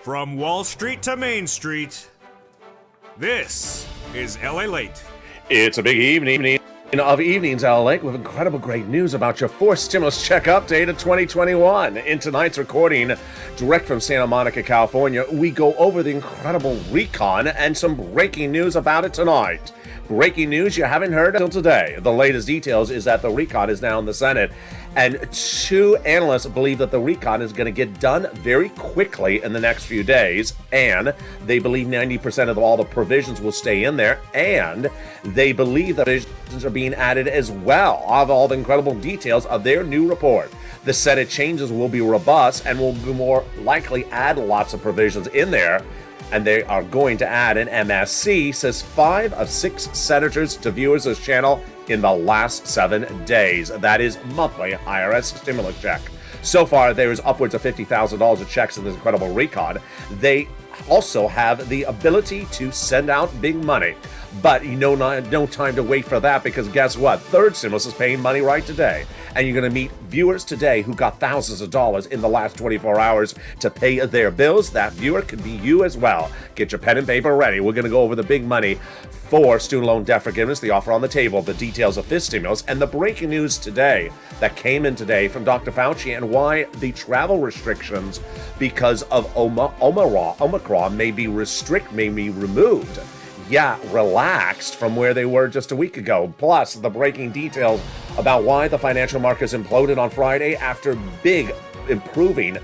From Wall Street to Main Street, this is LALATE. It's a big evening of Evenings LALATE with incredible great news about your fourth stimulus check update of 2021. In tonight's recording, direct from Santa Monica, California, we go over the incredible recon and some breaking news about it tonight. Breaking news you haven't heard until today. The latest details is that the recon is now in the Senate, and two analysts believe that the recon is going to get done very quickly in the next few days, and they believe 90% of all the provisions will stay in there, and they believe that provisions are being added as well of all the incredible details of their new report. The Senate changes will be robust and will be more likely add lots of provisions in there. And they are going to add an MSC, says 5 of 6 senators to viewers of this channel in the last 7 days. That is monthly IRS stimulus check. So far, there is upwards of $50,000 of checks in this incredible recon. They also have the ability to send out big money. But no time to wait for that, because guess what? Third stimulus is paying money right today. And you're going to meet viewers today who got thousands of dollars in the last 24 hours to pay their bills. That viewer could be you as well. Get your pen and paper ready. We're going to go over the big money for student loan debt forgiveness, the offer on the table, the details of this stimulus, and the breaking news today that came in today from Dr. Fauci and why the travel restrictions because of Omicron may be removed. Yeah, relaxed from where they were just a week ago. Plus, the breaking details about why the financial markets imploded on Friday after big, improving,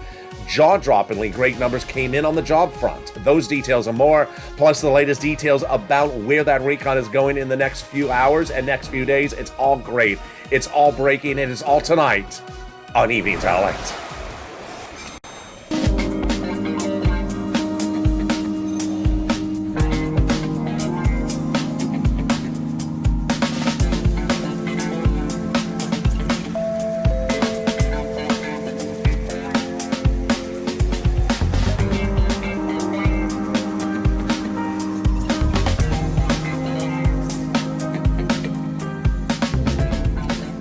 jaw-droppingly great numbers came in on the job front. Those details and more, plus the latest details about where that recon is going in the next few hours and next few days. It's all great. It's all breaking, and it's all tonight on Evenings LALATE.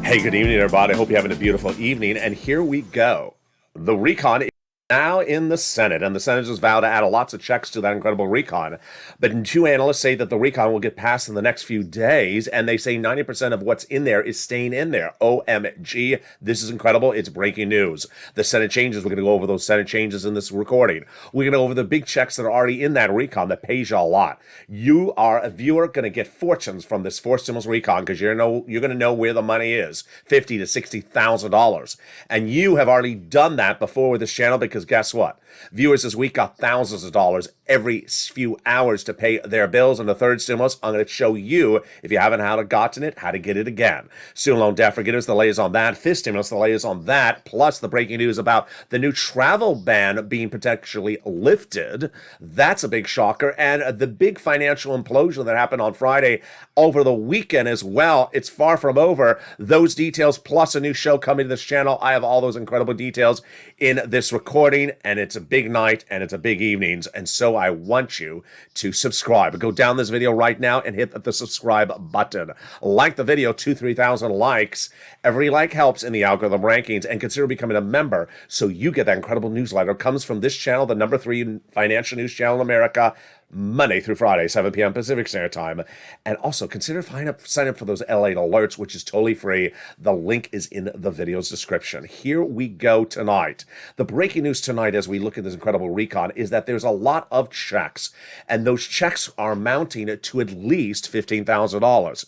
Hey, good evening, everybody. I hope you're having a beautiful evening. And here we go. The recon is now in the Senate, and the senators vow to add lots of checks to that incredible recon. But two analysts say that the recon will get passed in the next few days, and they say 90% of what's in there is staying in there. OMG, this is incredible. It's breaking news. The Senate changes, we're going to go over those Senate changes in this recording. We're going to go over the big checks that are already in that recon that pays you a lot. You are a viewer going to get fortunes from this fourth stimulus recon, because you're going to know where the money is, $50,000 to $60,000. And you have already done that before with this channel, because guess what? Viewers this week got thousands of dollars every few hours to pay their bills. And the third stimulus, I'm going to show you, if you haven't gotten it, how to get it again. Student loan debt forgiveness, the latest on that. Fifth stimulus, the latest on that. Plus the breaking news about the new travel ban being potentially lifted. That's a big shocker. And the big financial implosion that happened on Friday over the weekend as well. It's far from over. Those details, plus a new show coming to this channel. I have all those incredible details in this recording, and it's a big night and it's a big evenings, and so I want you to subscribe. Go down this video right now and hit the subscribe button. Like the video, 3,000 likes. Every like helps in the algorithm rankings, and consider becoming a member so you get that incredible newsletter. It comes from this channel, the number 3 financial news channel in America, Monday through Friday, 7 p.m. Pacific Standard Time. And also consider sign up for those LALATE alerts, which is totally free. The link is in the video's description. Here we go tonight. The breaking news tonight as we look at this incredible recon is that there's a lot of checks, and those checks are mounting to at least $15,000.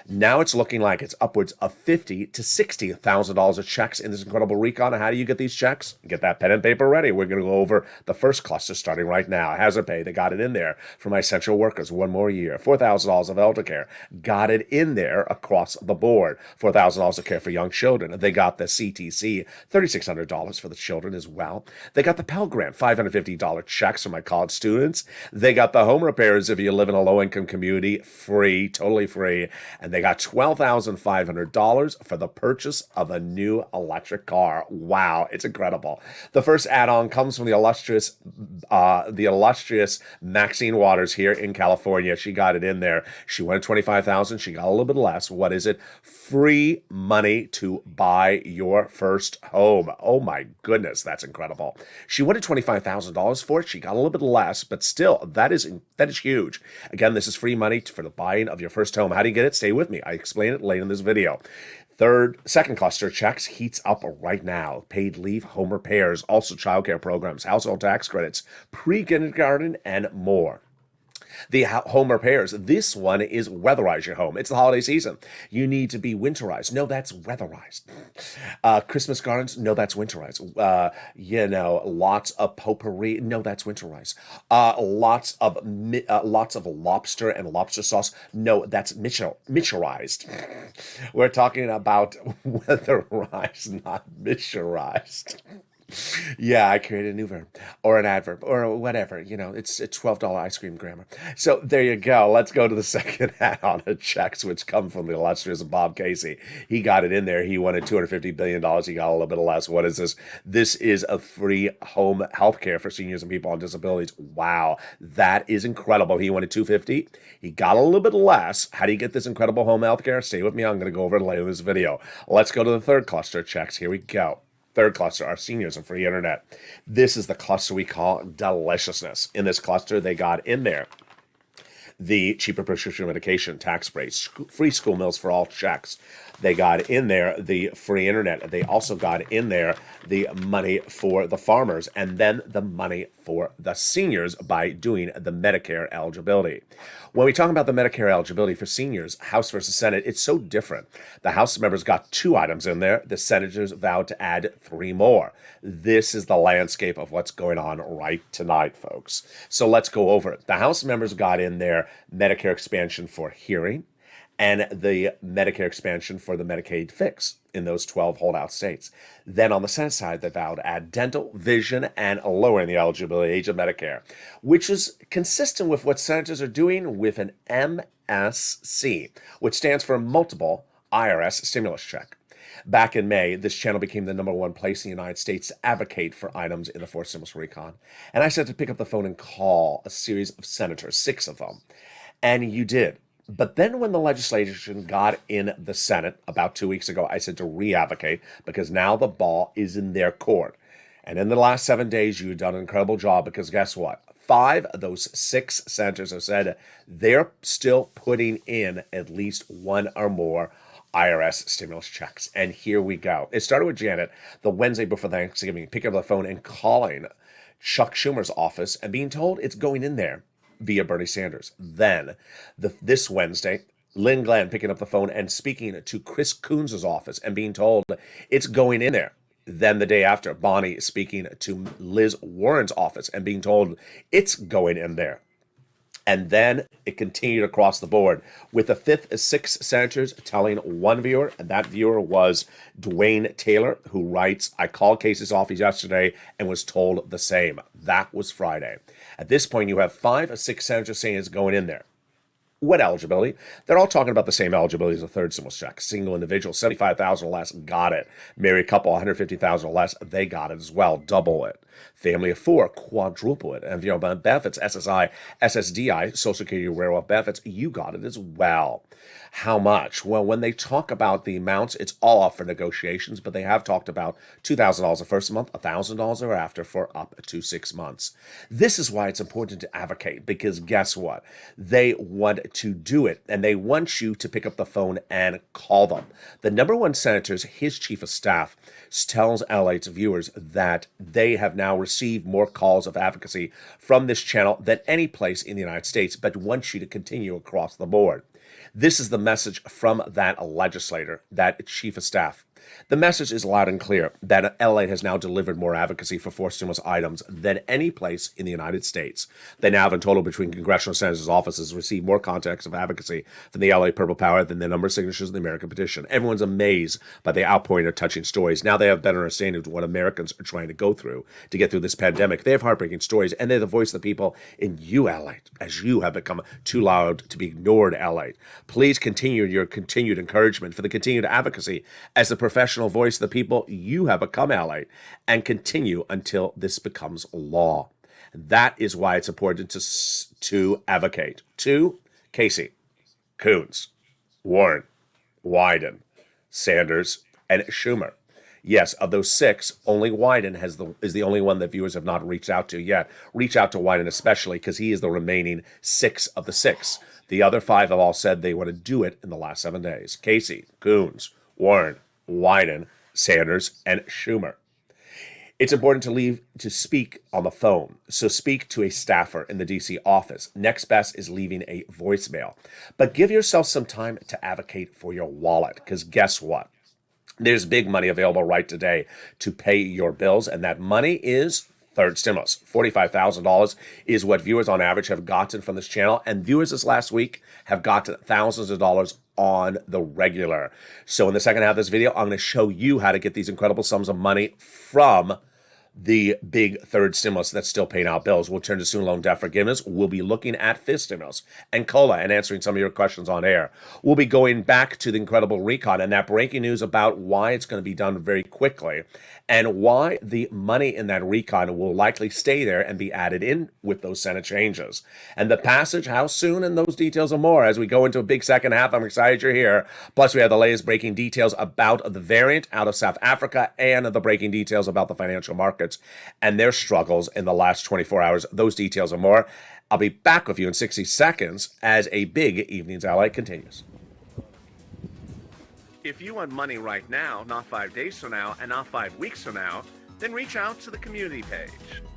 Now it's looking like it's upwards of $50,000 to $60,000 of checks in this incredible recon. And how do you get these checks? Get that pen and paper ready. We're going to go over the first cluster starting right now. Hazard pay, they got it in there for my essential workers. 1 more year. $4,000 of elder care. Got it in there across the board. $4,000 of care for young children. They got the CTC, $3,600 for the children as well. They got the Pell Grant, $550 checks for my college students. They got the home repairs if you live in a low-income community, free, totally free. And they got $12,500 for the purchase of a new electric car. Wow, it's incredible. The first add-on comes from the illustrious Maxwell Maxine Waters here in California. She got it in there. She wanted $25,000. She got a little bit less. What is it? Free money to buy your first home. Oh my goodness, that's incredible. She wanted $25,000 for it. She got a little bit less, but still, that is huge. Again, this is free money for the buying of your first home. How do you get it? Stay with me. I explain it later in this video. Second cluster, checks heats up right now. Paid leave, home repairs, also childcare programs, household tax credits, pre-kindergarten, and more. The home repairs. This one is weatherize your home. It's the holiday season. You need to be winterized. No, that's weatherized. Christmas gardens. No, that's winterized. Lots of potpourri. No, that's winterized. Lots of lobster and lobster sauce. No, that's mixturized. We're talking about weatherized, not mixturized. Yeah, I created a new verb or an adverb or whatever. It's a $12 ice cream grammar. So there you go. Let's go to the second add-on of checks, which come from the illustrious Bob Casey. He got it in there. He wanted $250 billion. He got a little bit less. What is this? This is a free home health care for seniors and people on disabilities. Wow, that is incredible. He wanted $250. He got a little bit less. How do you get this incredible home health care? Stay with me. I'm going to go over it later in this video. Let's go to the third cluster of checks. Here we go. Third cluster, our seniors and free internet. This is the cluster we call deliciousness. In this cluster, they got in there the cheaper prescription medication tax breaks, free school meals for all checks. They got in there the free internet. They also got in there the money for the farmers and then the money for the seniors by doing the Medicare eligibility. When we talk about the Medicare eligibility for seniors, House versus Senate, it's so different. The House members got 2 items in there. The senators vowed to add 3 more. This is the landscape of what's going on right tonight, folks. So let's go over it. The House members got in there Medicare expansion for hearing, and the Medicare expansion for the Medicaid fix in those 12 holdout states. Then on the Senate side, they vowed to add dental, vision, and lowering the eligibility age of Medicare, which is consistent with what senators are doing with an MSC, which stands for multiple IRS stimulus check. Back in May, this channel became the #1 place in the United States to advocate for items in the fourth stimulus recon. And I said to pick up the phone and call a series of senators, 6 of them. And you did. But then when the legislation got in the Senate about 2 weeks ago, I said to re-advocate because now the ball is in their court. And in the last 7 days, you've done an incredible job because guess what? 5 of those 6 senators have said they're still putting in at least 1 or more IRS stimulus checks. And here we go. It started with Janet the Wednesday before Thanksgiving, picking up the phone and calling Chuck Schumer's office and being told it's going in there via Bernie Sanders. Then, this Wednesday, Lynn Glenn picking up the phone and speaking to Chris Coons' office and being told it's going in there. Then the day after, Bonnie speaking to Liz Warren's office and being told it's going in there. And then it continued across the board with the 6 senators telling one viewer, and that viewer was Dwayne Taylor, who writes, I called Casey's office yesterday and was told the same. That was Friday. At this point, you have 5 of 6 senators saying it's going in there. What eligibility? They're all talking about the same eligibility as a third stimulus check. Single individual, $75,000 or less, got it. Married couple, $150,000 or less, they got it as well. Double it. Family of 4, quadruple it. And benefits, SSI, SSDI, Social Security Railroad benefits, you got it as well. How much? Well, when they talk about the amounts, it's all up for negotiations, but they have talked about $2,000 the first month, $1,000 thereafter for up to 6 months. This is why it's important to advocate, because guess what? They want to do it, and they want you to pick up the phone and call them. The #1 senator, his chief of staff, tells LATE's viewers that they have now received more calls of advocacy from this channel than any place in the United States, but wants you to continue across the board. This is the message from that legislator, that chief of staff. The message is loud and clear that LA has now delivered more advocacy for 4 stimulus items than any place in the United States. They now have in total between congressional senators' offices received more contacts of advocacy from the LA Purple Power than the number of signatures in the American petition. Everyone's amazed by the outpouring of touching stories. Now they have better understanding of what Americans are trying to go through to get through this pandemic. They have heartbreaking stories, and they're the voice of the people in you, LA, as you have become too loud to be ignored, LA. Please continue your continued encouragement for the continued advocacy as the professional voice of the people you have become, LA, and continue until this becomes law. That is why it's important to advocate. 2, Casey, Coons, Warren, Wyden, Sanders, and Schumer. Yes, of those 6, only Wyden is the only one that viewers have not reached out to yet. Reach out to Wyden especially because he is the remaining 6 of the 6. The other 5 have all said they want to do it in the last 7 days. Casey, Coons, Warren, Wyden, Sanders, and Schumer. It's important to speak on the phone, so speak to a staffer in the D.C. office. Next best is leaving a voicemail. But give yourself some time to advocate for your wallet, because guess what? There's big money available right today to pay your bills, and that money is third stimulus. $45,000 is what viewers on average have gotten from this channel, and viewers this last week have gotten thousands of dollars on the regular. So in the second half of this video, I'm going to show you how to get these incredible sums of money from the big third stimulus that's still paying out bills. We'll turn to student loan debt forgiveness. We'll be looking at fifth stimulus and COLA and answering some of your questions on air. We'll be going back to the incredible recon and that breaking news about why it's going to be done very quickly and why the money in that recon will likely stay there and be added in with those Senate changes. And the passage, how soon, and those details and more as we go into a big second half. I'm excited you're here. Plus, we have the latest breaking details about the variant out of South Africa and the breaking details about the financial markets and their struggles in the last 24 hours. Those details and more. I'll be back with you in 60 seconds as a big Evenings LA continues. If you want money right now, not 5 days from now, and not 5 weeks from now, then reach out to the community page.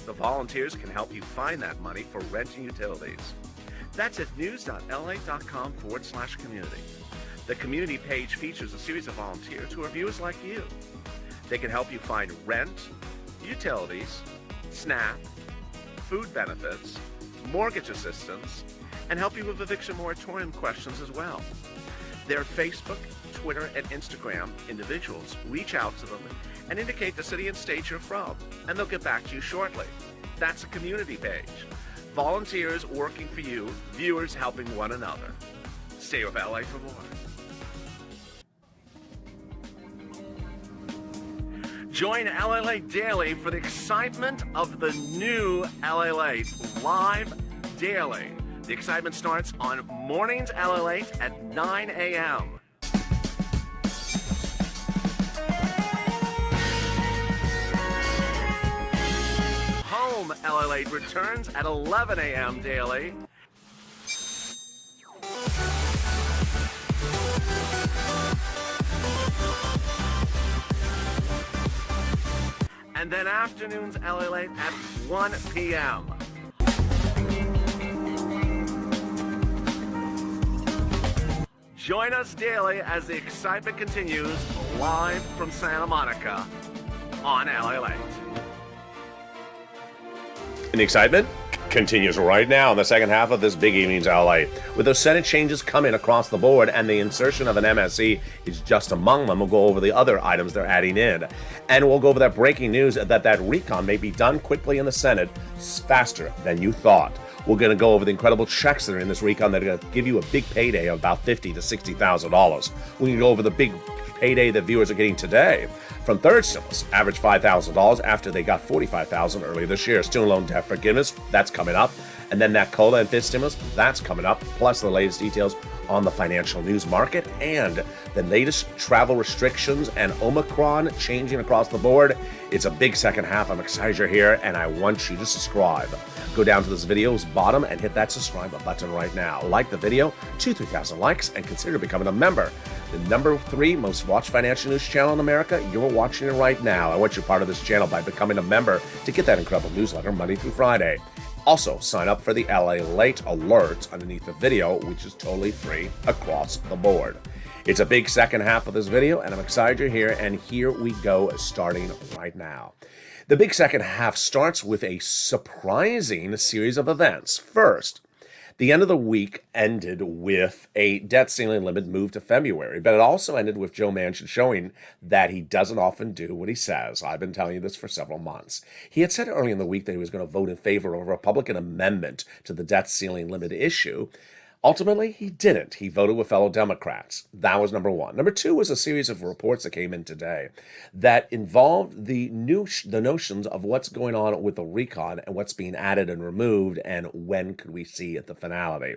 The volunteers can help you find that money for rent and utilities. That's at news.la.com/community. The community page features a series of volunteers who are viewers like you. They can help you find rent, utilities, SNAP, food benefits, mortgage assistance, and help you with eviction moratorium questions as well. Their Facebook, Twitter, and Instagram individuals reach out to them and indicate the city and state you're from, and they'll get back to you shortly. That's a community page. Volunteers working for you, viewers helping one another. Stay with LA for more. Join LALATE Daily for the excitement of the new LALATE live daily. The excitement starts on mornings LALATE at 9 a.m. Home LALATE returns at 11 a.m. daily. And then afternoons LALATE at 1 p.m. Join us daily as the excitement continues live from Santa Monica on LALATE. And the excitement continues right now in the second half of this big Evenings LA. With those Senate changes coming across the board and the insertion of an MSC is just among them, we'll go over the other items they're adding in. And we'll go over that breaking news that recon may be done quickly in the Senate faster than you thought. We're going to go over the incredible checks that are in this recon that are going to give you a big payday of about $50,000 to $60,000. We're going to go over the big payday that viewers are getting today from third stimulus, average $5,000 after they got $45,000 earlier this year. Student loan debt forgiveness, that's coming up. And then that COLA and fifth stimulus, that's coming up. Plus the latest details on the financial news market and the latest travel restrictions and Omicron changing across the board. It's a big second half. I'm excited you're here and I want you to subscribe. Go down to this video's bottom and hit that subscribe button right now. Like the video, 2,000-3,000 likes, and consider becoming a member. The number 3 most watched financial news channel in America, you're watching it right now. I want you part of this channel by becoming a member to get that incredible newsletter Monday through Friday. Also, sign up for the LALATE alerts underneath the video, which is totally free across the board. It's a big second half of this video, and I'm excited you're here, and here we go, starting right now. The big second half starts with a surprising series of events. First, the end of the week ended with a debt ceiling limit moved to February, but it also ended with Joe Manchin showing that he doesn't often do what he says. I've been telling you this for several months. He had said earlier in the week that he was going to vote in favor of a Republican amendment to the debt ceiling limit issue. Ultimately, he didn't. He voted with fellow Democrats. That was number one. Number two was a series of reports that came in today that involved the notions of what's going on with the recon and what's being added and removed and when could we see the finality.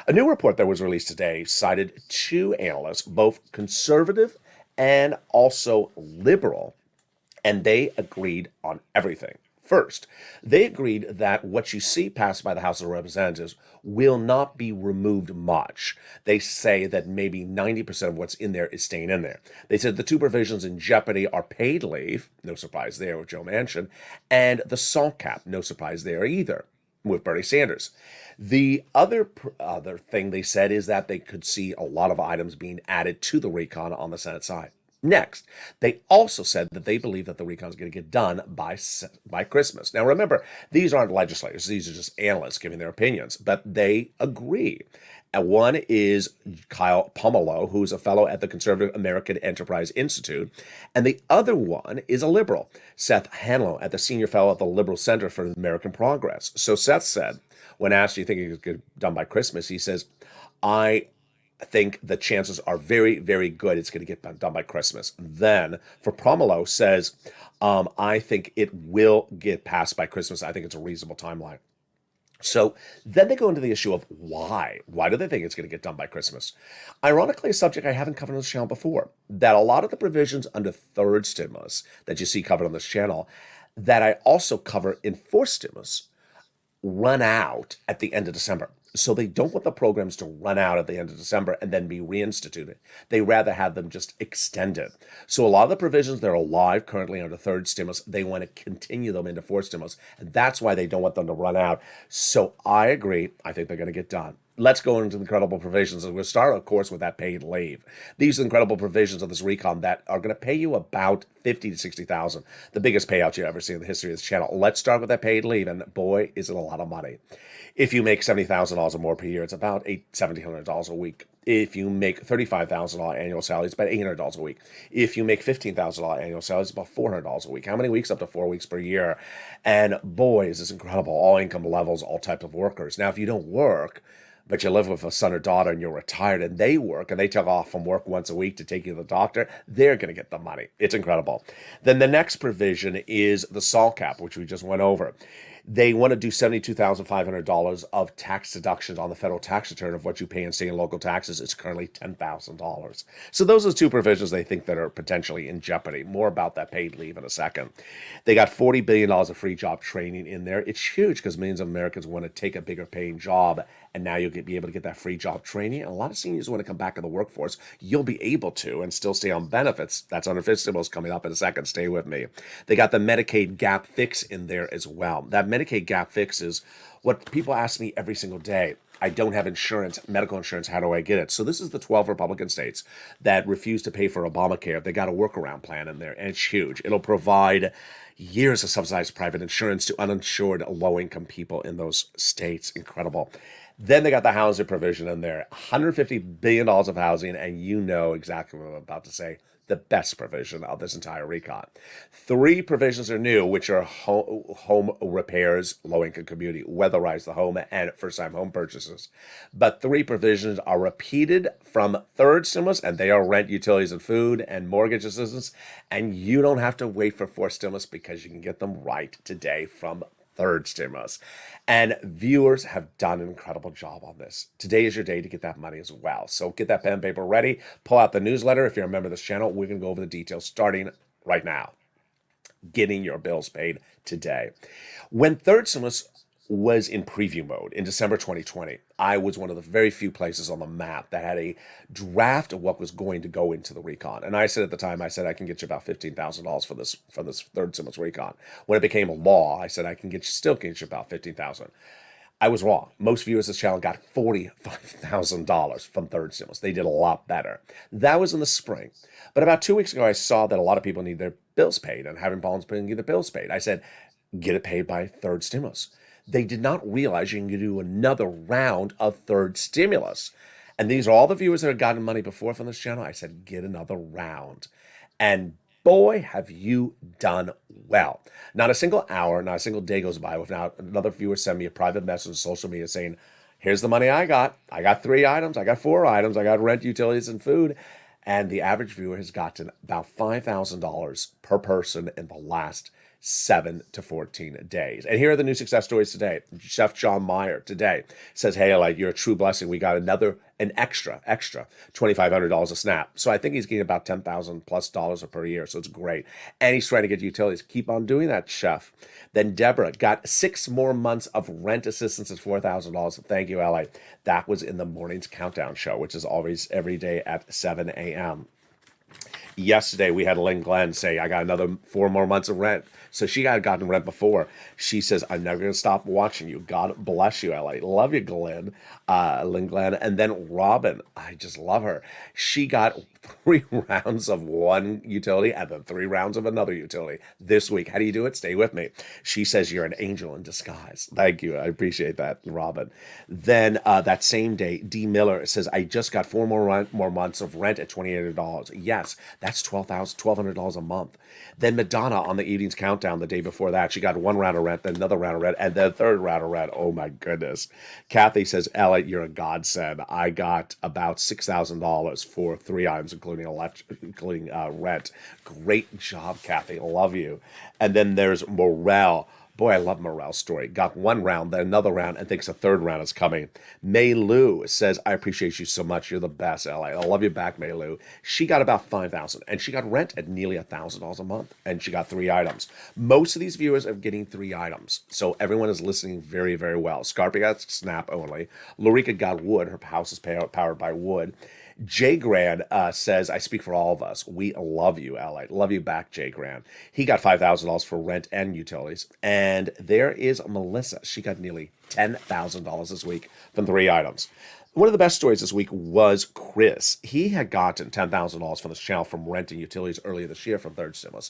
A new report that was released today cited two analysts, both conservative and also liberal, and they agreed on everything. First, they agreed that what you see passed by the House of Representatives will not be removed much. They say that maybe 90% of what's in there is staying in there. They said the two provisions in jeopardy are paid leave, no surprise there with Joe Manchin, and the salt cap, no surprise there either with Bernie Sanders. The other thing they said is that they could see a lot of items being added to the recon on the Senate side. Next, they also said that they believe that the recon is going to get done by Christmas. Now, remember, these aren't legislators. These are just analysts giving their opinions, but they agree. And one is Kyle Pomelo, who's a fellow at the Conservative American Enterprise Institute, and the other one is a liberal, Seth Hanlo, at the senior fellow at the Liberal Center for American Progress. So Seth said, when asked, do you think it's going to get done by Christmas? He says, I think the chances are very, very good it's going to get done by Christmas. Then for Pomelo says, I think it will get passed by Christmas. I think it's a reasonable timeline. So then they go into the issue of why. Why do they think it's going to get done by Christmas? Ironically, a subject I haven't covered on this channel before, that a lot of the provisions under third stimulus that you see covered on this channel, that I also cover in fourth stimulus, run out at the end of December. So they don't want the programs to run out at the end of December and then be reinstituted. They rather have them just extended. So a lot of the provisions that are live currently under third stimulus, they want to continue them into fourth stimulus. And that's why they don't want them to run out. So I agree. I think they're going to get done. Let's go into the incredible provisions. And we'll start, of course, with that paid leave. These are incredible provisions of this recon that are going to pay you about $50,000 to $60,000, the biggest payout you ever see in the history of this channel. Let's start with that paid leave, and boy, is it a lot of money. If you make $70,000 or more per year, it's about $1,700 a week. If you make $35,000 annual salary, it's about $800 a week. If you make $15,000 annual salary, it's about $400 a week. How many weeks? Up to 4 weeks per year. And boy, is this incredible. All income levels, all types of workers. Now, if you don't work, but you live with a son or daughter and you're retired and they work and they take off from work once a week to take you to the doctor, they're going to get the money. It's incredible. Then the next provision is the SALT cap, which we just went over. They want to do $72,500 of tax deductions on the federal tax return of what you pay in state and local taxes. It's currently $10,000. So those are the two provisions they think that are potentially in jeopardy. More about that paid leave in a second. They got $40 billion of free job training in there. It's huge because millions of Americans want to take a bigger paying job, and now you'll be able to get that free job training. And a lot of seniors want to come back in the workforce. You'll be able to and still stay on benefits. That's under fifth stimulus coming up in a second. Stay with me. They got the Medicaid gap fix in there as well. That Medicaid gap fix is what people ask me every single day. I don't have insurance, medical insurance. How do I get it? So this is the 12 Republican states that refuse to pay for Obamacare. They got a workaround plan in there, and it's huge. It'll provide years of subsidized private insurance to uninsured low-income people in those states. Incredible. Then they got the housing provision in there, $150 billion of housing, and you know exactly what I'm about to say. The best provision of this entire recon. 3 provisions are new, which are home repairs, low-income community, weatherize the home, and first-time home purchases. But 3 provisions are repeated from third stimulus, and they are rent, utilities, and food, and mortgage assistance. And you don't have to wait for fourth stimulus because you can get them right today from third stimulus. And viewers have done an incredible job on this. Today is your day to get that money as well. So get that pen and paper ready. Pull out the newsletter. If you're a member of this channel, we're going to go over the details starting right now. Getting your bills paid today. When third stimulus was in preview mode in December 2020, I was one of the very few places on the map that had a draft of what was going to go into the recon. And I said at the time, I can get you about $15,000 for this third stimulus recon. When it became a law, I said I can still get you about $15,000. I was wrong. Most viewers of this channel got $45,000 from third stimulus. They did a lot better. That was in the spring. But about 2 weeks ago, I saw that a lot of people need their bills paid and having problems paying their bills paid. I said, get it paid by third stimulus. They did not realize you can do another round of third stimulus. And these are all the viewers that have gotten money before from this channel. I said, get another round. And boy, have you done well. Not a single hour, not a single day goes by without another viewer send me a private message on social media saying, Here's the money I got. I got 3 items. I got 4 items. I got rent, utilities, and food. And the average viewer has gotten about $5,000 per person in the last 7 to 14 days. And here are the new success stories today. Chef John Meyer today says, hey, like, you're a true blessing. We got an extra $2,500 a snap. So I think he's getting about $10,000 plus per year. So it's great. And he's trying to get utilities. Keep on doing that, Chef. Then Deborah got 6 more months of rent assistance at $4,000. Thank you, LA. That was in the morning's countdown show, which is always every day at 7 a.m. Yesterday, we had Lynn Glenn say, I got another 4 more months of rent. So she had gotten rent before. She says, I'm never going to stop watching you. God bless you, LA. Love you, Glenn. Lynn Glenn. And then Robin, I just love her. She got 3 rounds of one utility and then 3 rounds of another utility this week. How do you do it? Stay with me. She says, you're an angel in disguise. Thank you. I appreciate that, Robin. Then that same day, D. Miller says, I just got 4 more months of rent at $2,800. Yes, that's $1,200 a month. Then Madonna on the evening's countdown the day before that, she got 1 round of rent, then another round of rent, and then 3rd round of rent. Oh my goodness. Kathy says, Ella, you're a godsend. I got about $6,000 for 3 items, including rent. Great job, Kathy. Love you. And then there's Morel. Boy, I love Morel's story. Got 1 round, then another round, and thinks a 3rd round is coming. May Lou says, I appreciate you so much. You're the best, LA. I love you back, May Lou. She got about $5,000, and she got rent at nearly $1,000 a month, and she got 3 items. Most of these viewers are getting 3 items, so everyone is listening very, very well. Scarpy got Snap only. Lorica got wood. Her house is powered by wood. Jay Grand says, I speak for all of us. We love you, LA. Love you back, Jay Grand. He got $5,000 for rent and utilities. And there is Melissa. She got nearly $10,000 this week from 3 items. One of the best stories this week was Chris. He had gotten $10,000 from this channel from rent and utilities earlier this year from Third Stimulus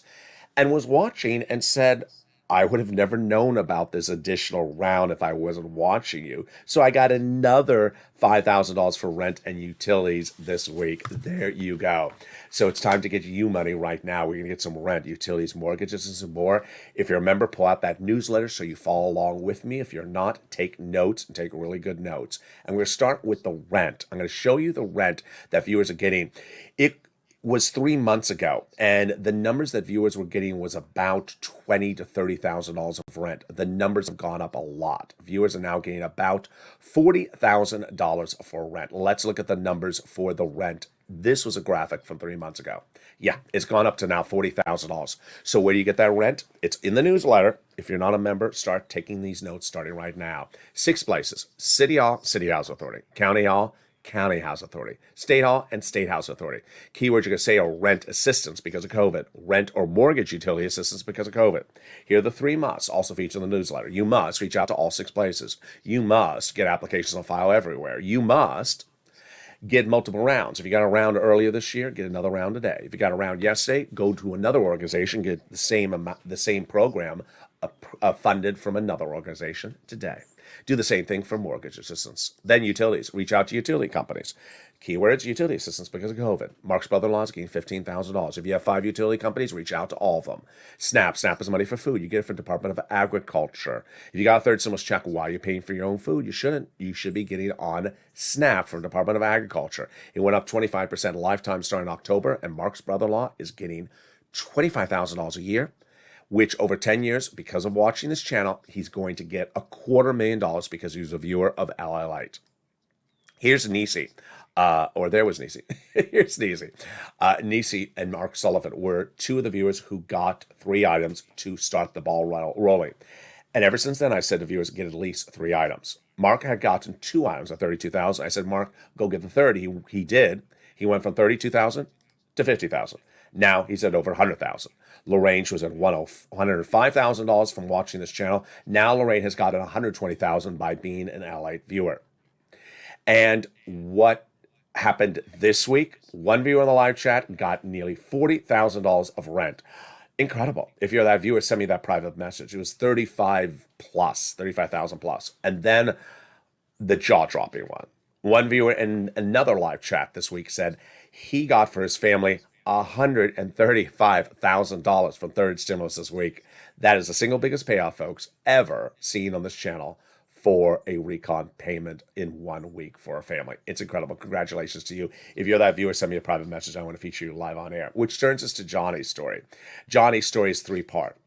and was watching and said, I would have never known about this additional round if I wasn't watching you. So I got another $5,000 for rent and utilities this week. There you go. So it's time to get you money right now. We're going to get some rent, utilities, mortgages, and some more. If you're a member, pull out that newsletter so you follow along with me. If you're not, take notes and take really good notes. And we're going to start with the rent. I'm going to show you the rent that viewers are getting. It was 3 months ago, and the numbers that viewers were getting was about $20,000 to $30,000 of rent. The numbers have gone up a lot. Viewers are now getting about $40,000 for rent. Let's look at the numbers for the rent. This was a graphic from 3 months ago. Yeah, it's gone up to now $40,000. So where do you get that rent? It's in the newsletter. If you're not a member, start taking these notes starting right now. 6 places: City Hall, City House Authority; County Hall, County House Authority; State Hall, and State House Authority. Keywords you're going to say are rent assistance because of COVID, rent or mortgage utility assistance because of COVID. Here are the 3 musts also featured in the newsletter. You must reach out to all 6 places. You must get applications on file everywhere. You must get multiple rounds. If you got a round earlier this year, get another round today. If you got a round yesterday, go to another organization, get the same amount, the same program funded from another organization today. Do the same thing for mortgage assistance. Then utilities. Reach out to utility companies. Keywords, utility assistance because of COVID. Mark's brother-in-law is getting $15,000. If you have 5 utility companies, reach out to all of them. SNAP. SNAP is money for food. You get it from Department of Agriculture. If you got a third stimulus check, why are you paying for your own food? You shouldn't. You should be getting on SNAP from Department of Agriculture. It went up 25% lifetime starting October, and Mark's brother-in-law is getting $25,000 a year, which over 10 years, because of watching this channel, he's going to get $250,000 because he was a viewer of LALATE. Here's Nisi. There was Nisi. Here's Nisi. Nisi and Mark Sullivan were 2 of the viewers who got 3 items to start the ball rolling. And ever since then, I said to viewers, get at least 3 items. Mark had gotten 2 items at $32,000. I said, Mark, go get the third. He did. He went from $32,000 to $50,000. Now he's at over $100,000. Lorraine, she was at $105,000 from watching this channel. Now Lorraine has gotten $120,000 by being an LA viewer. And what happened this week? One viewer in the live chat got nearly $40,000 of rent. Incredible. If you're that viewer, send me that private message. It was 35,000 plus. And then the jaw-dropping one. One viewer in another live chat this week said he got for his family $135,000 from third stimulus this week. That is the single biggest payout, folks, ever seen on this channel for a recon payment in 1 week for a family. It's incredible. Congratulations to you. If you're that viewer, send me a private message. I want to feature you live on air, which turns us to Johnny's story. Johnny's story is 3-part.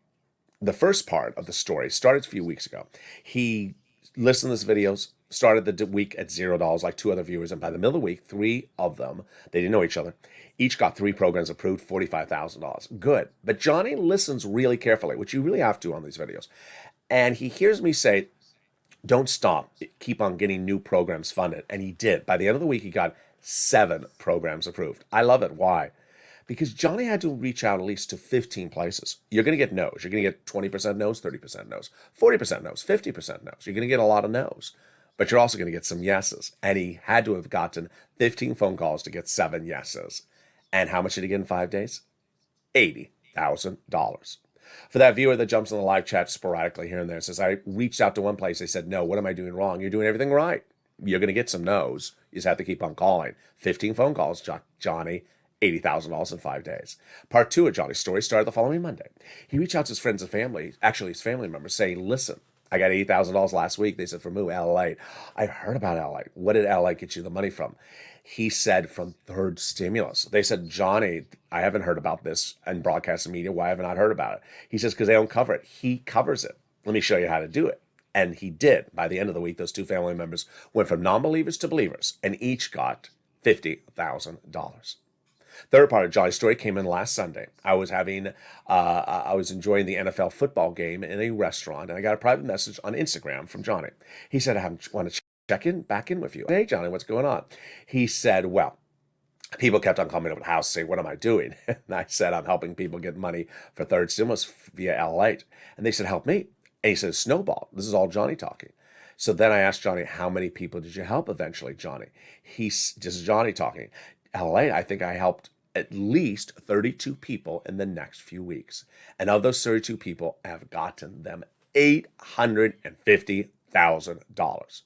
The first part of the story started a few weeks ago. He listened to these videos, started the week at $0 like 2 other viewers, and by the middle of the week, 3 of them, they didn't know each other, each got 3 programs approved, $45,000. Good. But Johnny listens really carefully, which you really have to on these videos. And he hears me say, don't stop, keep on getting new programs funded. And he did. By the end of the week, he got 7 programs approved. I love it. Why? Because Johnny had to reach out at least to 15 places. You're going to get no's. You're going to get 20% no's, 30% no's, 40% no's, 50% no's. You're going to get a lot of no's. But you're also going to get some yeses. And he had to have gotten 15 phone calls to get 7 yeses. And how much did he get in 5 days? $80,000. For that viewer that jumps in the live chat sporadically here and there and says, I reached out to one place, they said, no, what am I doing wrong? You're doing everything right. You're going to get some no's. You just have to keep on calling. 15 phone calls, Johnny, $80,000 in 5 days. Part 2 of Johnny's story started the following Monday. He reached out to his friends and family, actually his family members, saying, listen, I got $80,000 last week. They said, from who? LALATE. I heard about LALATE. What did LALATE get you the money from? He said, from third stimulus. They said, Johnny, I haven't heard about this in broadcast media. Why haven't I heard about it? He says, because they don't cover it. He covers it. Let me show you how to do it. And he did. By the end of the week, those 2 family members went from non-believers to believers, and each got $50,000. Third part of Johnny's story came in last Sunday. I was enjoying the NFL football game in a restaurant, and I got a private message on Instagram from Johnny. He said, I want to check back in with you. Hey, Johnny, what's going on? He said, well, people kept on coming over the house saying, what am I doing? And I said, I'm helping people get money for third stimulus via LALATE. And they said, help me. And he said, snowball. This is all Johnny talking. So then I asked Johnny, how many people did you help eventually, Johnny? This is Johnny talking. LALATE, I think I helped at least 32 people in the next few weeks. And of those 32 people, I have gotten them $850,000.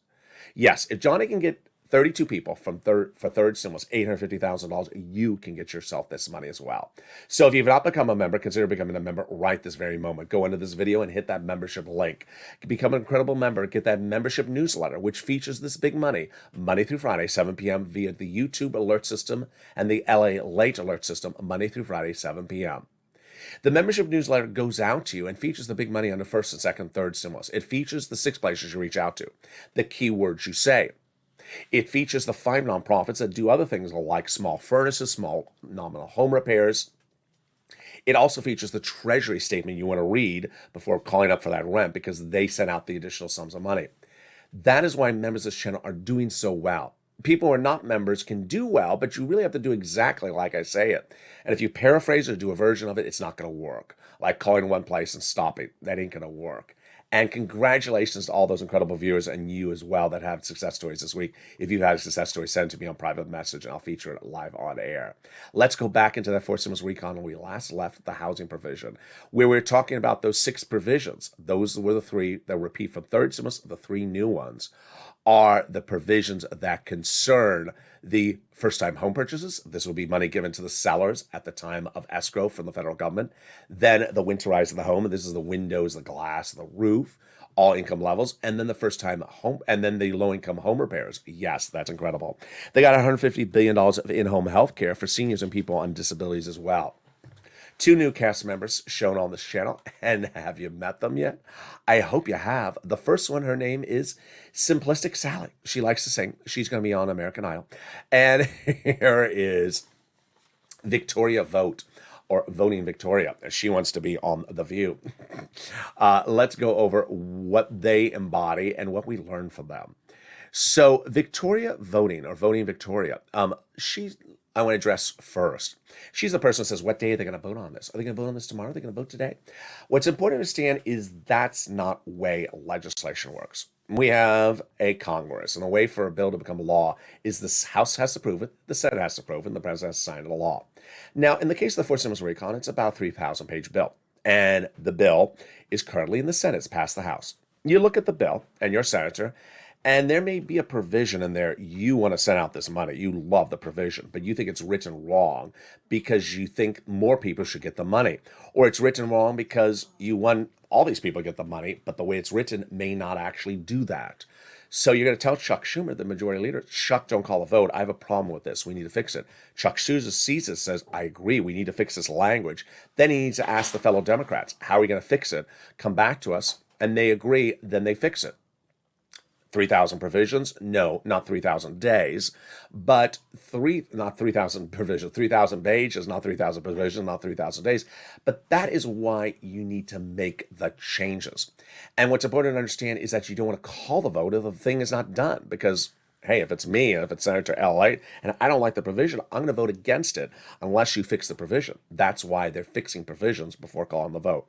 Yes, if Johnny can get 32 people for third stimulus, $850,000, you can get yourself this money as well. So if you've not become a member, consider becoming a member right this very moment. Go into this video and hit that membership link. Become an incredible member. Get that membership newsletter, which features this big money, Monday through Friday, 7 p.m. via the YouTube alert system and the LALATE alert system, Monday through Friday, 7 p.m. The membership newsletter goes out to you and features the big money on the first and second, third stimulus. It features the 6 places you reach out to, the keywords you say. It features the 5 nonprofits that do other things like small furnaces, small nominal home repairs. It also features the treasury statement you want to read before calling up for that rent because they sent out the additional sums of money. That is why members of this channel are doing so well. People who are not members can do well, but you really have to do exactly like I say it. And if you paraphrase or do a version of it, it's not going to work. Like calling one place and stopping. That ain't going to work. And congratulations to all those incredible viewers and you as well that have success stories this week. If you've had a success story, send it to me on private message and I'll feature it live on air. Let's go back into that 4 stimulus recon when we last left the housing provision, where we were talking about those 6 provisions. Those were the 3 that repeat from third stimulus. The 3 new ones are the provisions that concern the first-time home purchases. This will be money given to the sellers at the time of escrow from the federal government. Then the winterize of the home. This is the windows, the glass, the roof, all income levels. And then the first-time home, and then the low-income home repairs. Yes, that's incredible. They got $150 billion of in-home health care for seniors and people on disabilities as well. 2 new cast members shown on this channel. And have you met them yet? I hope you have. The first one, her name is Simplistic Sally. She likes to sing. She's going to be on American Idol. And here is Victoria Vote, or Voting Victoria. She wants to be on The View. Let's go over what they embody and what we learn from them. So Victoria Voting, or Voting Victoria, I want to address first. She's the person who says, what day are they going to vote on this? Are they going to vote on this tomorrow? Are they going to vote today? What's important to understand is that's not the way legislation works. We have a Congress, and the way for a bill to become law is the House has to approve it, the Senate has to approve it, and the President has to sign the law. Now, in the case of the 4 stimulus recon, it's about a 3,000-page bill, and the bill is currently in the Senate. It's passed the House. You look at the bill, and you're a senator, And there may be a provision in there. You want to send out this money. You love the provision, but you think it's written wrong because you think more people should get the money. Or it's written wrong because you want all these people to get the money, but the way it's written may not actually do that. So you're going to tell Chuck Schumer, the majority leader, Chuck, don't call a vote. I have a problem with this. We need to fix it. Chuck Schumer sees it, says, I agree. We need to fix this language. Then he needs to ask the fellow Democrats, how are we going to fix it? Come back to us. And they agree. Then they fix it. 3,000 provisions? No, not 3,000 days, but not 3,000 provisions, 3,000 pages, not 3,000 provisions, not 3,000 days. But that is why you need to make the changes. And what's important to understand is that you don't want to call the vote if the thing is not done, because hey, if it's me and if it's Senator LALATE and I don't like the provision, I'm going to vote against it unless you fix the provision. That's why they're fixing provisions before calling the vote.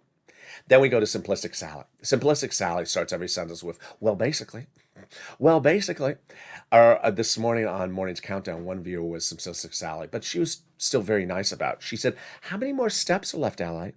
Then we go to Simplistic Sally. Simplistic Sally starts every sentence with, well, basically. Well, basically. This morning on Morning's Countdown, one viewer was Simplistic Sally, but she was still very nice about it. She said, how many more steps are left, Ally?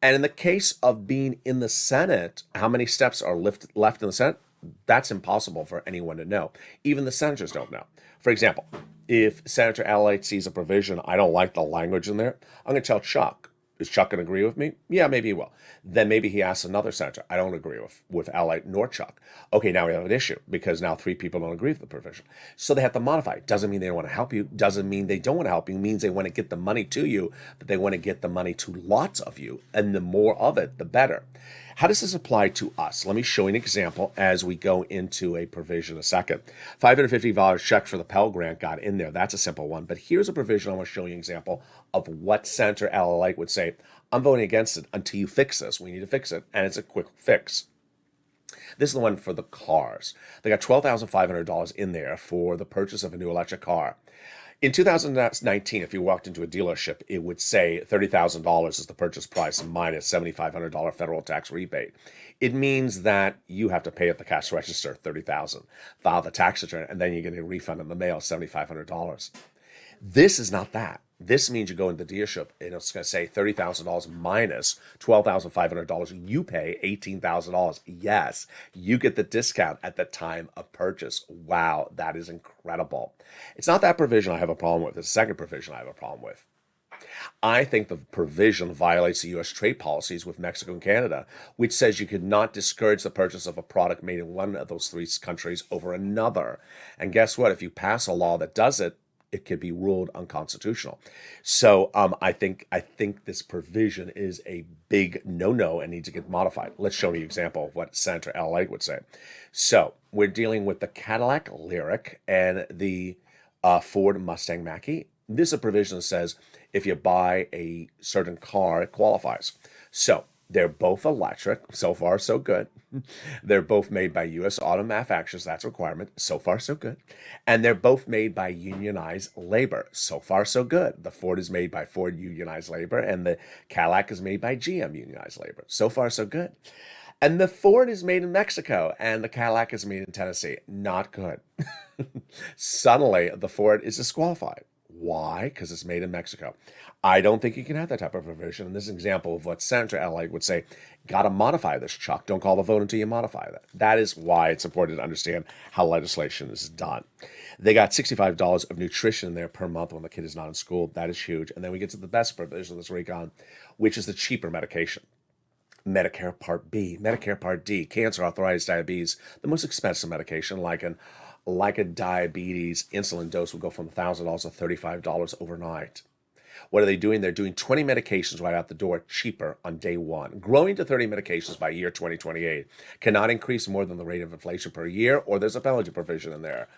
And in the case of being in the Senate, how many steps are left in the Senate? That's impossible for anyone to know. Even the senators don't know. For example, if Senator LALATE sees a provision, I don't like the language in there, I'm going to tell Chuck. Is Chuck going to agree with me? Yeah, maybe he will. Then maybe he asks another senator. I don't agree with LALATE nor Chuck. Okay, now we have an issue because now 3 people don't agree with the provision. So they have to modify it. Doesn't mean they don't want to help you. Doesn't mean they don't want to help you. It means they want to get the money to you, but they want to get the money to lots of you. And the more of it, the better. How does this apply to us? Let me show you an example as we go into a provision in a second. $550 check for the Pell Grant got in there. That's a simple one. But here's a provision I want to show you an example of what Senator LALATE would say. I'm voting against it until you fix this. We need to fix it. And it's a quick fix. This is the one for the cars. They got $12,500 in there for the purchase of a new electric car. In 2019, if you walked into a dealership, it would say $30,000 is the purchase price minus $7,500 federal tax rebate. It means that you have to pay at the cash register $30,000, file the tax return, and then you get a refund in the mail, $7,500. This is not that. This means you go into the dealership and it's going to say $30,000 minus $12,500. You pay $18,000. Yes, you get the discount at the time of purchase. Wow, that is incredible. It's not that provision I have a problem with. It's the second provision I have a problem with. I think the provision violates the U.S. trade policies with Mexico and Canada, which says you could not discourage the purchase of a product made in one of those 3 countries over another. And guess what? If you pass a law that does it, it could be ruled unconstitutional. So I think this provision is a big no-no and needs to get modified. Let's show you an example of what Senator LALATE would say. So we're dealing with the Cadillac Lyriq and the Ford Mustang Mach-E. This is a provision that says if you buy a certain car, it qualifies. So they're both electric. So far, so good. They're both made by U.S. auto manufacturers. That's a requirement. So far, so good. And they're both made by unionized labor. So far, so good. The Ford is made by Ford unionized labor, and the Cadillac is made by GM unionized labor. So far, so good. And the Ford is made in Mexico, and the Cadillac is made in Tennessee. Not good. Suddenly, the Ford is disqualified. Why? Because it's made in Mexico. I don't think you can have that type of provision. And this is an example of what Senator LALATE would say, got to modify this, Chuck. Don't call the vote until you modify that. That is why it's important to understand how legislation is done. They got $65 of nutrition there per month when the kid is not in school. That is huge. And then we get to the best provision of this recon, which is the cheaper medication. Medicare Part B, Medicare Part D, cancer, arthritis, diabetes, the most expensive medication, like a diabetes insulin dose will go from $1,000 to $35 overnight. What are they doing? They're doing 20 medications right out the door, cheaper on day one. Growing to 30 medications by year 2028. Cannot increase more than the rate of inflation per year, or there's a penalty provision in there.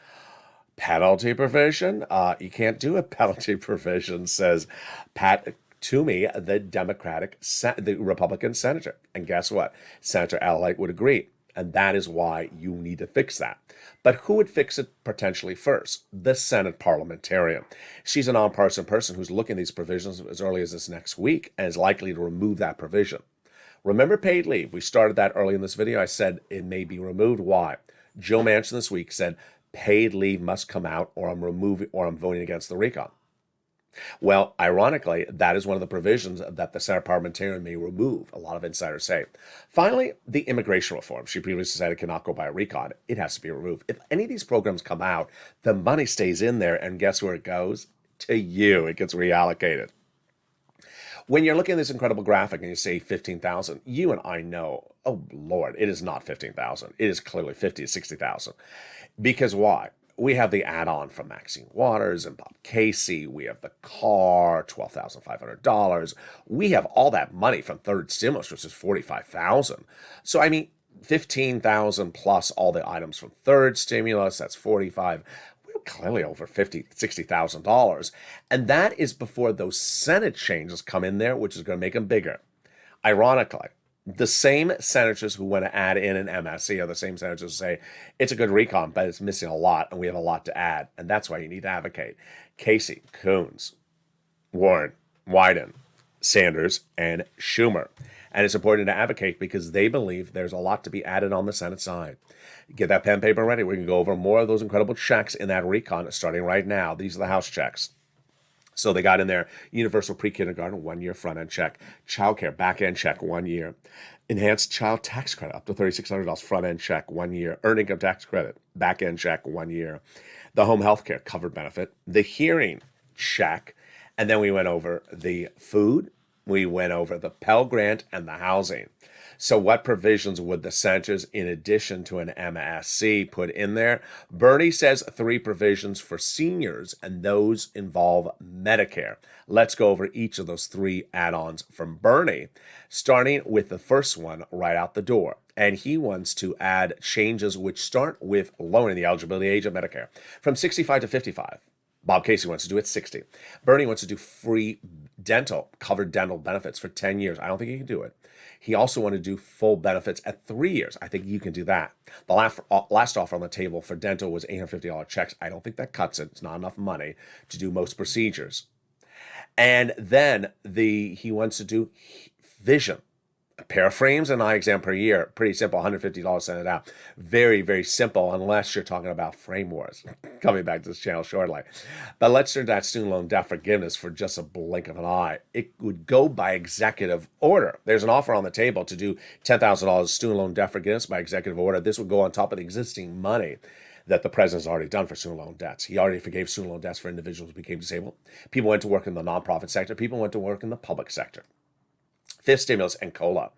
Penalty provision? You can't do a penalty provision, says Pat Toomey, the Republican senator. And guess what? Senator LALATE would agree. And that is why you need to fix that. But who would fix it potentially first? The Senate parliamentarian. She's a nonpartisan person who's looking at these provisions as early as this next week and is likely to remove that provision. Remember paid leave. We started that early in this video. I said it may be removed. Why? Joe Manchin this week said paid leave must come out or I'm voting against the recon. Well, ironically, that is one of the provisions that the Senate parliamentarian may remove, a lot of insiders say. Finally, the immigration reform. She previously said it cannot go by a recon. It has to be removed. If any of these programs come out, the money stays in there, and guess where it goes? To you. It gets reallocated. When you're looking at this incredible graphic and you say 15,000, you and I know, oh Lord, it is not 15,000. It is clearly 50 to 60,000. Because why? We have the add-on from Maxine Waters and Bob Casey. We have the car, $12,500. We have all that money from third stimulus, which is 45,000. So I mean, 15,000 plus all the items from third stimulus, that's 45. We're clearly over $60,000. And that is before those Senate changes come in there, which is going to make them bigger. Ironically, the same senators who want to add in an MSC are the same senators who say it's a good recon, but it's missing a lot, and we have a lot to add. And that's why you need to advocate. Casey, Coons, Warren, Wyden, Sanders, and Schumer. And it's important to advocate because they believe there's a lot to be added on the Senate side. Get that pen and paper ready. We can go over more of those incredible checks in that recon starting right now. These are the House checks. So they got in there universal pre-kindergarten, 1 year front end check, childcare back end check, 1 year, enhanced child tax credit up to $3,600 front end check, 1 year, earned income tax credit back end check, 1 year, the home health care covered benefit, the hearing check, and then we went over the food, we went over the Pell Grant and the housing. So what provisions would the senators, in addition to an MSC, put in there? Bernie says 3 provisions for seniors, and those involve Medicare. Let's go over each of those 3 add-ons from Bernie, starting with the first one right out the door. And he wants to add changes which start with lowering the eligibility age of Medicare from 65 to 55. Bob Casey wants to do it 60. Bernie wants to do free covered dental benefits for 10 years. I don't think he can do it. He also wanted to do full benefits at 3 years. I think you can do that. The last offer on the table for dental was $850 checks. I don't think that cuts it. It's not enough money to do most procedures. And then he wants to do vision. A pair of frames and eye exam per year. Pretty simple, $150, send it out. Very, very simple, unless you're talking about frame wars. Coming back to this channel shortly. But let's turn to that student loan debt forgiveness for just a blink of an eye. It would go by executive order. There's an offer on the table to do $10,000 student loan debt forgiveness by executive order. This would go on top of the existing money that the president's already done for student loan debts. He already forgave student loan debts for individuals who became disabled. People went to work in the nonprofit sector. People went to work in the public sector. Fifth stimulus and COLA.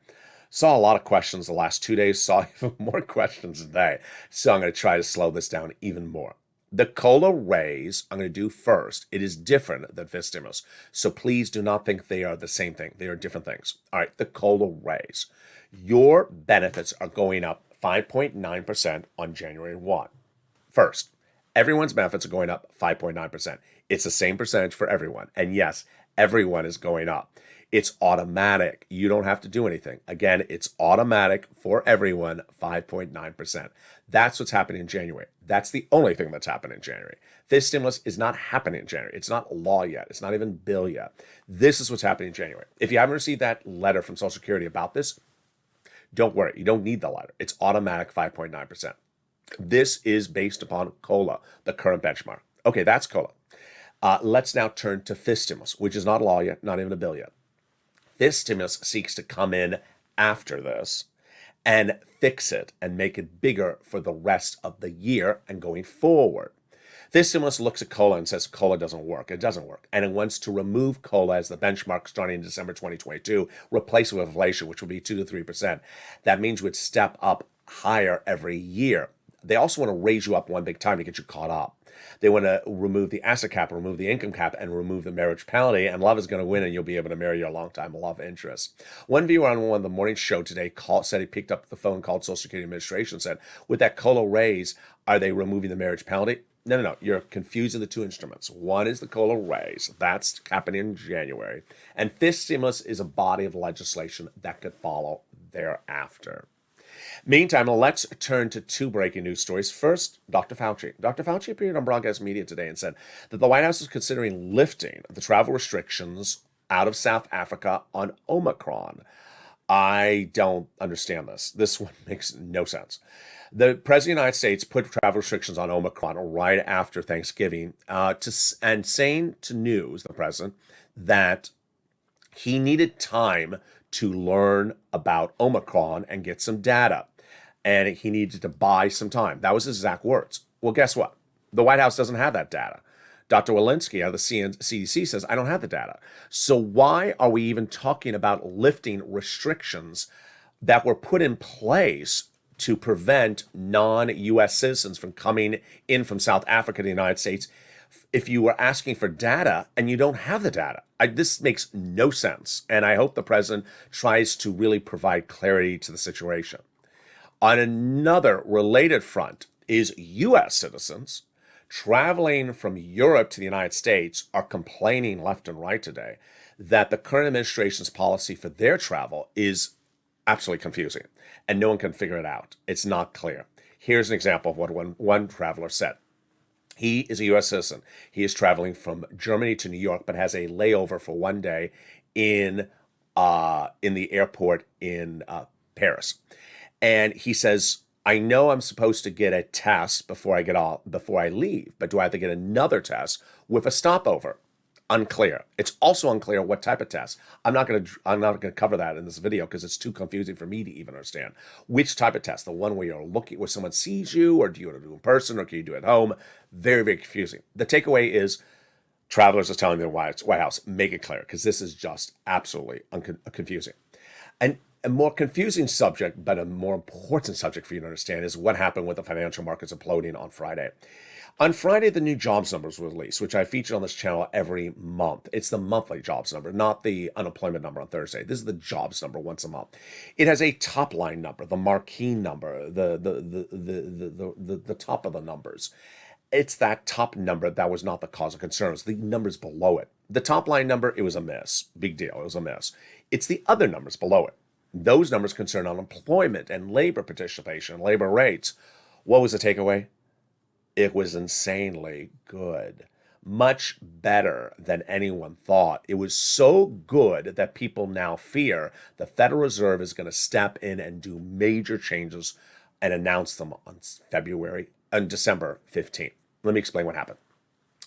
Saw a lot of questions the last 2 days, saw even more questions today. So I'm going to try to slow this down even more. The COLA raise I'm going to do first. It is different than fifth stimulus. So please do not think they are the same thing. They are different things. All right, the COLA raise. Your benefits are going up 5.9% on January 1. First, everyone's benefits are going up 5.9%. It's the same percentage for everyone. And yes, everyone is going up. It's automatic. You don't have to do anything. Again, it's automatic for everyone, 5.9%. That's what's happening in January. That's the only thing that's happening in January. This stimulus is not happening in January. It's not law yet. It's not even bill yet. This is what's happening in January. If you haven't received that letter from Social Security about this, don't worry. You don't need the letter. It's automatic 5.9%. This is based upon COLA, the current benchmark. Okay, that's COLA. Let's now turn to fifth stimulus, which is not law yet, not even a bill yet. This stimulus seeks to come in after this and fix it and make it bigger for the rest of the year and going forward. This stimulus looks at COLA and says COLA doesn't work. It doesn't work. And it wants to remove COLA as the benchmark starting in December 2022, replace it with inflation, which would be 2 to 3%. That means you would step up higher every year. They also want to raise you up one big time to get you caught up. They want to remove the asset cap, remove the income cap, and remove the marriage penalty, and love is going to win, and you'll be able to marry your longtime love interest. One viewer on one of the morning show today said he picked up the phone, called Social Security Administration, and said, with that COLA raise, are they removing the marriage penalty? No. You're confusing the two instruments. One is the COLA raise. That's happening in January. And fifth stimulus is a body of legislation that could follow thereafter. Meantime, let's turn to 2 breaking news stories. First, Dr. Fauci. Dr. Fauci appeared on broadcast media today and said that the White House is considering lifting the travel restrictions out of South Africa on Omicron. I don't understand this. This one makes no sense. The President of the United States put travel restrictions on Omicron right after Thanksgiving, and saying to news, the president, that he needed time to learn about Omicron and get some data, and he needed to buy some time. That was his exact words. Well, guess what? The White House doesn't have that data. Dr. Walensky out of the CDC says, I don't have the data. So why are we even talking about lifting restrictions that were put in place to prevent non-U.S. citizens from coming in from South Africa to the United States if you were asking for data and you don't have the data? This makes no sense. And I hope the president tries to really provide clarity to the situation. On another related front is U.S. citizens traveling from Europe to the United States are complaining left and right today that the current administration's policy for their travel is absolutely confusing and no one can figure it out. It's not clear. Here's an example of what one traveler said. He is a U.S. citizen. He is traveling from Germany to New York, but has a layover for one day in the airport in Paris. And he says, I know I'm supposed to get a test before I leave, but do I have to get another test with a stopover? Unclear. It's also unclear what type of test. I'm not going to cover that in this video because it's too confusing for me to even understand. Which type of test? The one where you're looking, where someone sees you, or do you want to do it in person, or can you do it at home? Very, very confusing. The takeaway is travelers are telling the White House, make it clear, because this is just absolutely confusing. And a more confusing subject, but a more important subject for you to understand, is what happened with the financial markets imploding on Friday. On Friday, the new jobs numbers were released, which I feature on this channel every month. It's the monthly jobs number, not the unemployment number on Thursday. This is the jobs number once a month. It has a top line number, the marquee number, the top of the numbers. It's that top number that was not the cause of concern. It was the numbers below it. The top line number, it was a miss. Big deal. It was a miss. It's the other numbers below it. Those numbers concern unemployment and labor participation, labor rates. What was the takeaway? It was insanely good. Much better than anyone thought. It was so good that people now fear the Federal Reserve is going to step in and do major changes and announce them on December 15th. Let me explain what happened.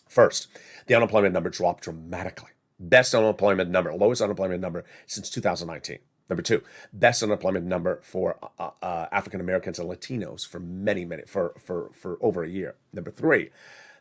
First, the unemployment number dropped dramatically. Best unemployment number, lowest unemployment number since 2019. Number two, best unemployment number for African Americans and Latinos for over a year. Number three,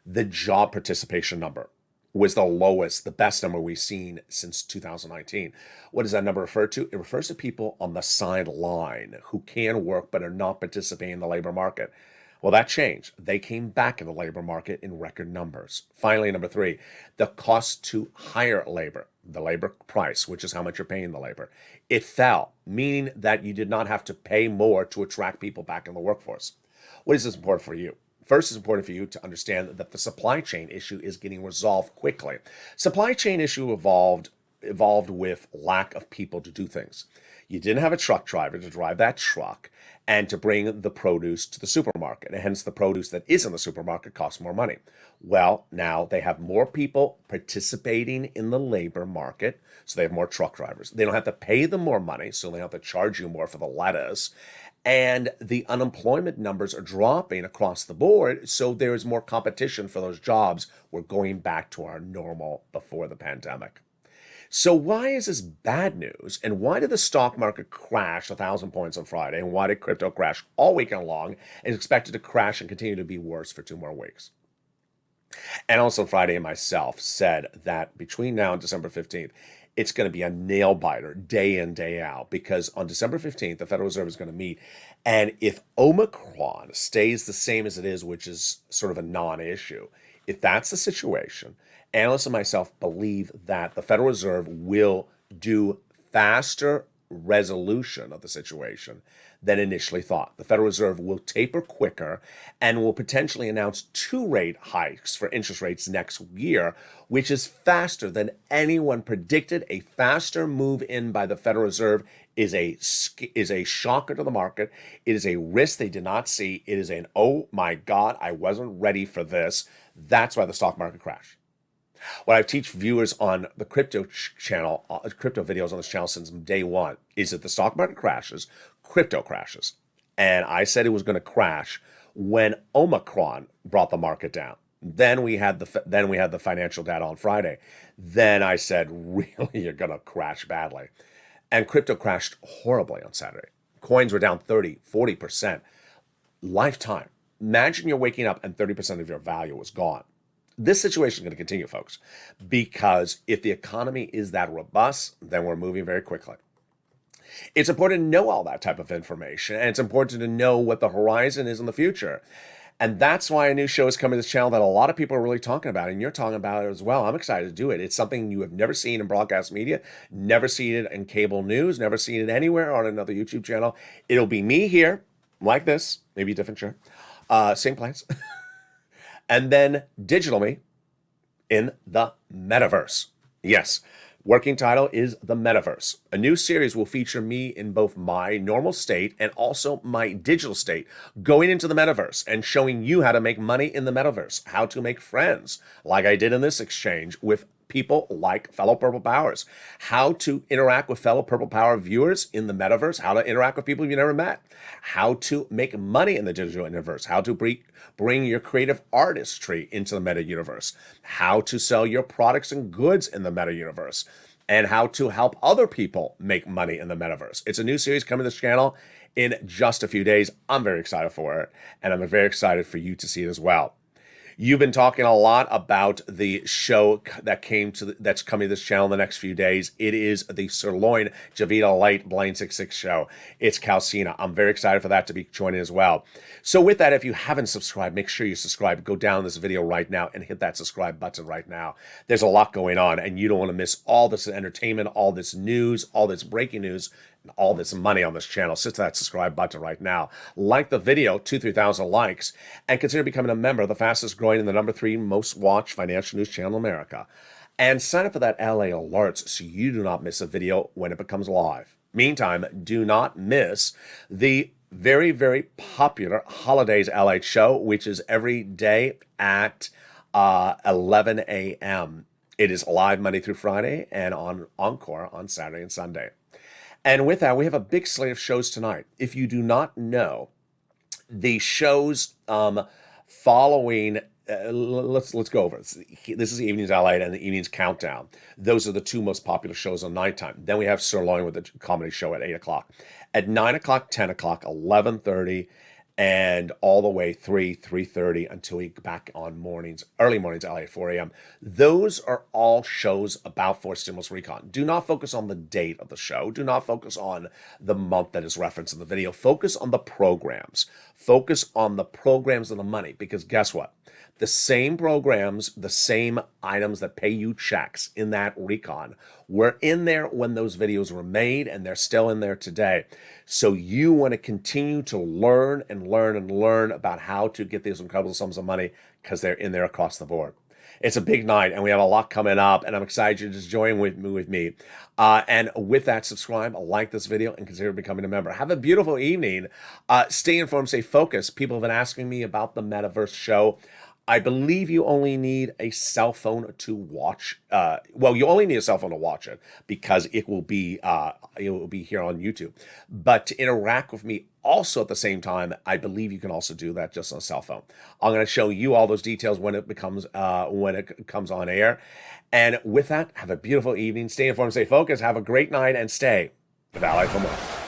the job participation number was the lowest, the best number we've seen since 2019. What does that number refer to? It refers to people on the sideline who can work but are not participating in the labor market. Well, that changed. They came back in the labor market in record numbers. Finally, number three, the cost to hire labor, the labor price, which is how much you're paying the labor, it fell, meaning that you did not have to pay more to attract people back in the workforce. What is this important for you? First, it's important for you to understand that the supply chain issue is getting resolved quickly. Supply chain issue evolved with lack of people to do things. You didn't have a truck driver to drive that truck and to bring the produce to the supermarket, and hence the produce that is in the supermarket costs more money. Well, now they have more people participating in the labor market, so they have more truck drivers. They don't have to pay them more money, so they don't have to charge you more for the lettuce. And the unemployment numbers are dropping across the board, so there is more competition for those jobs. We're going back to our normal before the pandemic. So why is this bad news? And why did the stock market crash 1,000 points on Friday? And why did crypto crash all weekend long and is expected to crash and continue to be worse for 2 more weeks? Analysts on Friday and myself said that between now and December 15th, it's going to be a nail biter day in, day out, because on December 15th, the Federal Reserve is going to meet. And if Omicron stays the same as it is, which is sort of a non-issue, if that's the situation, analysts and myself believe that the Federal Reserve will do faster resolution of the situation than initially thought. The Federal Reserve will taper quicker and will potentially announce 2 rate hikes for interest rates next year, which is faster than anyone predicted. A faster move in by the Federal Reserve is a shocker to the market. It is a risk they did not see. It is an, oh my God, I wasn't ready for this. That's why the stock market crashed. What I teach viewers on the channel, crypto videos on this channel since day one, is that the stock market crashes, crypto crashes. And I said it was going to crash when Omicron brought the market down. Then we had the financial data on Friday. Then I said, really, you're going to crash badly. And crypto crashed horribly on Saturday. Coins were down 30, 40%. Lifetime. Imagine you're waking up and 30% of your value was gone. This situation is going to continue, folks, because if the economy is that robust, then we're moving very quickly. It's important to know all that type of information, and it's important to know what the horizon is in the future. And that's why a new show is coming to this channel that a lot of people are really talking about, and you're talking about it as well. I'm excited to do it. It's something you have never seen in broadcast media, never seen it in cable news, never seen it anywhere on another YouTube channel. It'll be me here, like this, maybe a different shirt, same place, and then digital me in the metaverse. Yes. Working title is The Metaverse. A new series will feature me in both my normal state and also my digital state, going into the metaverse and showing you how to make money in the metaverse, how to make friends, like I did in this exchange with people like fellow Purple Powers, how to interact with fellow Purple Power viewers in the metaverse, how to interact with people you've never met, how to make money in the digital universe, how to bring your creative artistry into the meta universe, how to sell your products and goods in the meta universe, and how to help other people make money in the metaverse. It's a new series coming to this channel in just a few days. I'm very excited for it, and I'm very excited for you to see it as well. You've been talking a lot about the show that's coming to this channel in the next few days. It is the Sirloin Javita Light Blind 66 show. It's Calcina. I'm very excited for that to be joining as well. So with that, if you haven't subscribed, make sure you subscribe. Go down this video right now and hit that subscribe button right now. There's a lot going on, and you don't want to miss all this entertainment, all this news, all this breaking news, all this money on this channel. Sit to that subscribe button right now. Like the video, 2,000-3,000 likes, and consider becoming a member of the fastest growing and the #3 most watched financial news channel in America. And sign up for that LA alerts so you do not miss a video when it becomes live. Meantime, do not miss the very, very popular Holidays LA show, which is every day at 11 a.m. It is live Monday through Friday and on Encore on Saturday and Sunday. And with that, we have a big slate of shows tonight. If you do not know, the shows following, let's go over it. This is Evenings LA and the Evenings Countdown. Those are the two most popular shows on nighttime. Then we have Sirloin with the comedy show at 8 o'clock. At 9 o'clock, 10 o'clock, 11:30, and all the way 3:30 until we get back on mornings, early mornings, LA at 4 a.m. Those are all shows about forced stimulus recon. Do not focus on the date of the show. Do not focus on the month that is referenced in the video. Focus on the programs. Focus on the programs and the money, because guess what? The same programs, the same items that pay you checks in that recon were in there when those videos were made, and they're still in there today. So you want to continue to learn and learn and learn about how to get these incredible sums of money, because they're in there across the board. It's a big night, and we have a lot coming up, and I'm excited you to just join with me. And with that, subscribe, like this video, and consider becoming a member. Have a beautiful evening. Stay informed, stay focused. People have been asking me about the Metaverse show. I believe you only need a cell phone to watch. Well, you only need a cell phone to watch it, because it will be here on YouTube. But to interact with me also at the same time, I believe you can also do that just on a cell phone. I'm going to show you all those details when it comes on air. And with that, have a beautiful evening. Stay informed, stay focused. Have a great night, and stay with LA for more.